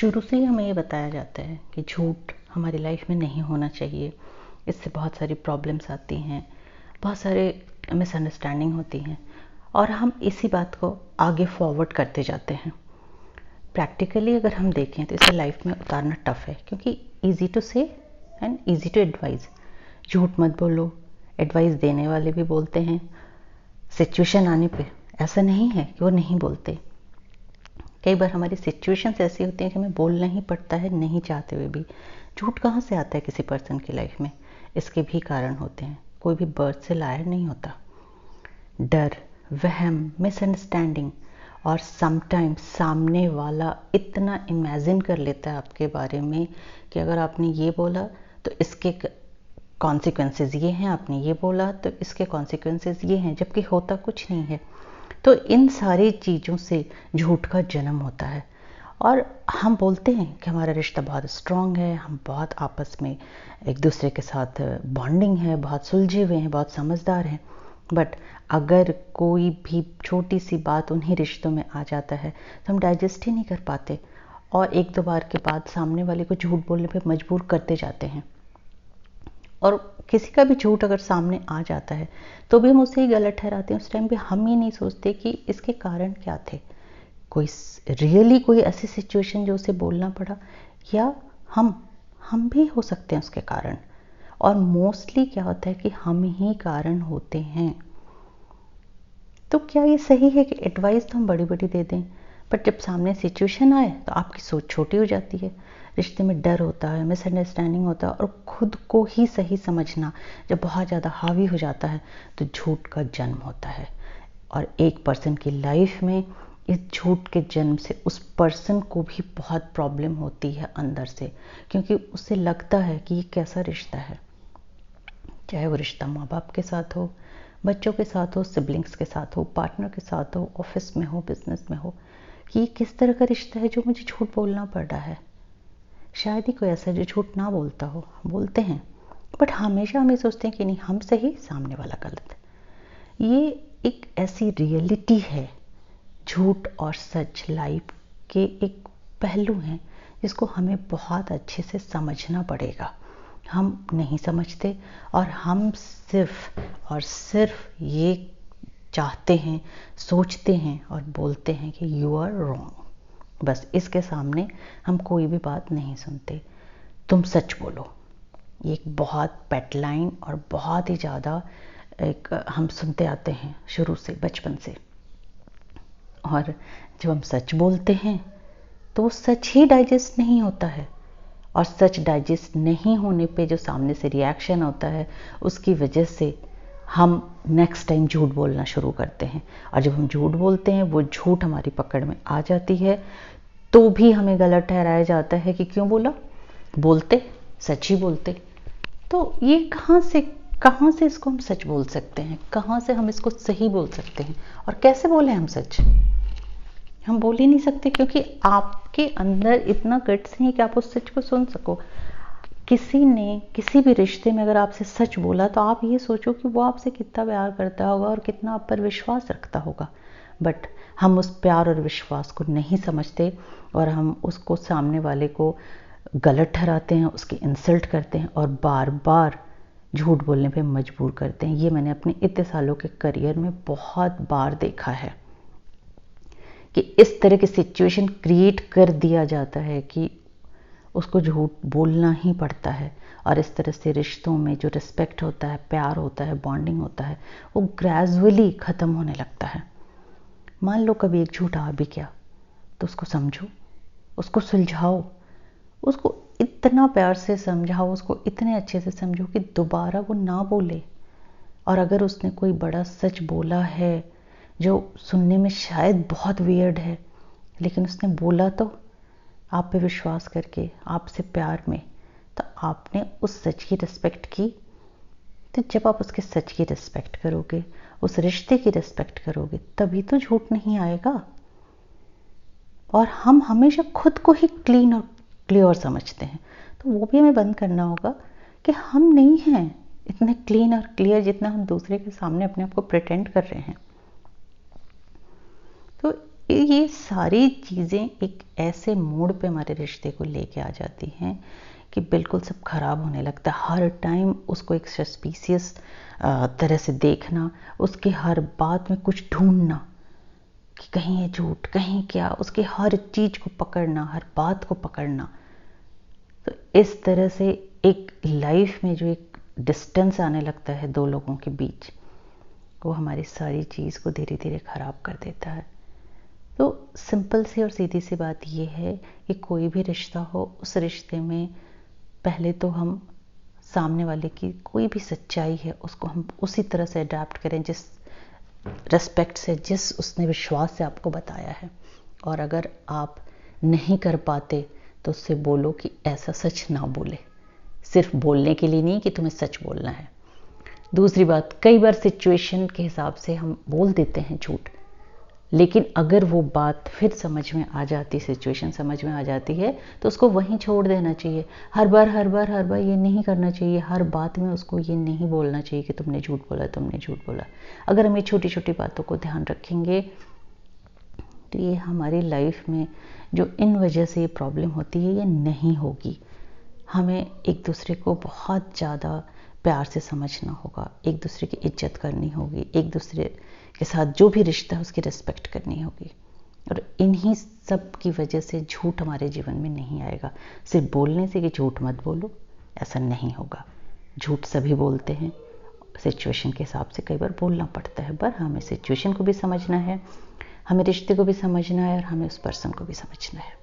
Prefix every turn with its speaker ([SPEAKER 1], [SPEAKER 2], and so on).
[SPEAKER 1] शुरू से ही हमें ये बताया जाता है कि झूठ हमारी लाइफ में नहीं होना चाहिए। इससे बहुत सारी प्रॉब्लम्स आती हैं, बहुत सारे मिसअंडरस्टैंडिंग होती हैं और हम इसी बात को आगे फॉरवर्ड करते जाते हैं। प्रैक्टिकली अगर हम देखें तो इसे लाइफ में उतारना टफ है, क्योंकि ईजी टू से एंड ईजी टू एडवाइज। झूठ मत बोलो, एडवाइस देने वाले भी बोलते हैं। सिचुएशन आने पे ऐसा नहीं है कि वो नहीं बोलते। कई बार हमारी सिचुएशंस ऐसी होती हैं कि हमें बोलना ही पड़ता है, नहीं चाहते हुए भी। झूठ कहाँ से आता है किसी पर्सन की लाइफ में? इसके भी कारण होते हैं। कोई भी बर्थ से लायर नहीं होता। डर, वहम, मिसअंडरस्टैंडिंग, और समटाइम्स सामने वाला इतना इमेजिन कर लेता है आपके बारे में कि अगर आपने ये बोला तो इसके कॉन्सिक्वेंसेस ये हैं, आपने ये बोला तो इसके कॉन्सिक्वेंसेस ये हैं, जबकि होता कुछ नहीं है। तो इन सारी चीज़ों से झूठ का जन्म होता है। और हम बोलते हैं कि हमारा रिश्ता बहुत स्ट्रांग है, हम बहुत आपस में एक दूसरे के साथ बॉन्डिंग है, बहुत सुलझे हुए हैं, बहुत समझदार हैं। बट अगर कोई भी छोटी सी बात उन्हीं रिश्तों में आ जाता है तो हम डाइजेस्ट ही नहीं कर पाते और एक दो बार के बाद सामने वाले को झूठ बोलने पे मजबूर करते जाते हैं। और किसी का भी झूठ अगर सामने आ जाता है तो भी हम उसे ही गलत ठहराते हैं। उस टाइम पे हम ही नहीं सोचते कि इसके कारण क्या थे, कोई रियली कोई ऐसी सिचुएशन जो उसे बोलना पड़ा, या हम भी हो सकते हैं उसके कारण। और मोस्टली क्या होता है कि हम ही कारण होते हैं। तो क्या ये सही है कि एडवाइस तो हम बड़ी बड़ी दे दें, बट जब सामने सिचुएशन आए तो आपकी सोच छोटी हो जाती है। रिश्ते में डर होता है, मिसअंडरस्टैंडिंग होता है, और खुद को ही सही समझना जब बहुत ज़्यादा हावी हो जाता है तो झूठ का जन्म होता है। और एक पर्सन की लाइफ में इस झूठ के जन्म से उस पर्सन को भी बहुत प्रॉब्लम होती है अंदर से, क्योंकि उसे लगता है कि ये कैसा रिश्ता है। चाहे वो रिश्ता माँ बाप के साथ हो, बच्चों के साथ हो, सिबलिंग्स के साथ हो, पार्टनर के साथ हो, ऑफिस में हो, बिजनेस में हो, कि ये किस तरह का रिश्ता है जो मुझे झूठ बोलना पड़ रहा है। शायद ही कोई ऐसा जो झूठ ना बोलता हो, बोलते हैं, बट हमेशा हम ये सोचते हैं कि नहीं, हम सही, सामने वाला गलत। ये एक ऐसी रियलिटी है। झूठ और सच लाइफ के एक पहलू हैं जिसको हमें बहुत अच्छे से समझना पड़ेगा। हम नहीं समझते और हम सिर्फ और सिर्फ ये चाहते हैं, सोचते हैं और बोलते हैं कि यू आर रॉन्ग। बस इसके सामने हम कोई भी बात नहीं सुनते। तुम सच बोलो, ये एक बहुत पेट लाइन और बहुत ही ज़्यादा एक हम सुनते आते हैं शुरू से, बचपन से। और जब हम सच बोलते हैं तो वो सच ही डाइजेस्ट नहीं होता है, और सच डाइजेस्ट नहीं होने पे जो सामने से रिएक्शन होता है उसकी वजह से हम नेक्स्ट टाइम झूठ बोलना शुरू करते हैं। और जब हम झूठ बोलते हैं, वो झूठ हमारी पकड़ में आ जाती है तो भी हमें गलत ठहराया जाता है कि क्यों बोला, बोलते सच ही बोलते। तो ये कहाँ से इसको हम सच बोल सकते हैं, कहाँ से हम इसको सही बोल सकते हैं, और कैसे बोले हम सच? हम बोल ही नहीं सकते, क्योंकि आपके अंदर इतना गट्स नहीं है कि आप उस सच को सुन सको। किसी ने किसी भी रिश्ते में अगर आपसे सच बोला तो आप ये सोचो कि वो आपसे कितना प्यार करता होगा और कितना आप पर विश्वास रखता होगा। बट हम उस प्यार और विश्वास को नहीं समझते और हम उसको सामने वाले को गलत ठहराते हैं, उसकी इंसल्ट करते हैं और बार बार झूठ बोलने पे मजबूर करते हैं। ये मैंने अपने इतने सालों के करियर में बहुत बार देखा है कि इस तरह की सिचुएशन क्रिएट कर दिया जाता है कि उसको झूठ बोलना ही पड़ता है। और इस तरह से रिश्तों में जो रिस्पेक्ट होता है, प्यार होता है, बॉन्डिंग होता है, वो ग्रेजुअली ख़त्म होने लगता है। मान लो कभी एक झूठ आ भी गया तो उसको समझो, उसको सुलझाओ, उसको इतना प्यार से समझाओ, उसको इतने अच्छे से समझो कि दोबारा वो ना बोले। और अगर उसने कोई बड़ा सच बोला है जो सुनने में शायद बहुत वियर्ड है, लेकिन उसने बोला तो आप पे विश्वास करके, आपसे प्यार में, तो आपने उस सच की रिस्पेक्ट की। तो जब आप उसके सच की रिस्पेक्ट करोगे, उस रिश्ते की रिस्पेक्ट करोगे, तभी तो झूठ नहीं आएगा। और हम हमेशा खुद को ही क्लीन और क्लियर समझते हैं, तो वो भी हमें बंद करना होगा कि हम नहीं हैं इतने क्लीन और क्लियर जितना हम दूसरे के सामने अपने आप को प्रिटेंड कर रहे हैं। तो ये सारी चीज़ें एक ऐसे मोड़ पे हमारे रिश्ते को लेके आ जाती हैं कि बिल्कुल सब खराब होने लगता है। हर टाइम उसको एक सस्पिशियस तरह से देखना, उसके हर बात में कुछ ढूंढना कि कहीं ये झूठ, कहीं क्या, उसके हर चीज़ को पकड़ना, हर बात को पकड़ना। तो इस तरह से एक लाइफ में जो एक डिस्टेंस आने लगता है दो लोगों के बीच, वो हमारी सारी चीज़ को धीरे धीरे ख़राब कर देता है। तो सिंपल सी और सीधी सी बात ये है कि कोई भी रिश्ता हो, उस रिश्ते में पहले तो हम सामने वाले की कोई भी सच्चाई है उसको हम उसी तरह से अडेप्ट करें जिस रिस्पेक्ट से, जिस उसने विश्वास से आपको बताया है। और अगर आप नहीं कर पाते तो उससे बोलो कि ऐसा सच ना बोले, सिर्फ बोलने के लिए नहीं कि तुम्हें सच बोलना है। दूसरी बात, कई बार सिचुएशन के हिसाब से हम बोल देते हैं झूठ, लेकिन अगर वो बात फिर समझ में आ जाती, सिचुएशन समझ में आ जाती है, तो उसको वहीं छोड़ देना चाहिए। हर बार ये नहीं करना चाहिए, हर बात में उसको ये नहीं बोलना चाहिए कि तुमने झूठ बोला, तुमने झूठ बोला। अगर हम ये छोटी छोटी बातों को ध्यान रखेंगे तो ये हमारी लाइफ में जो इन वजह से ये प्रॉब्लम होती है ये नहीं होगी। हमें एक दूसरे को बहुत ज़्यादा प्यार से समझना होगा, एक दूसरे की इज्जत करनी होगी, एक दूसरे के साथ जो भी रिश्ता है उसकी रिस्पेक्ट करनी होगी। और इन्हीं सब की वजह से झूठ हमारे जीवन में नहीं आएगा। सिर्फ बोलने से कि झूठ मत बोलो, ऐसा नहीं होगा। झूठ सभी बोलते हैं, सिचुएशन के हिसाब से कई बार बोलना पड़ता है, पर हमें सिचुएशन को भी समझना है, हमें रिश्ते को भी समझना है और हमें उस पर्सन को भी समझना है।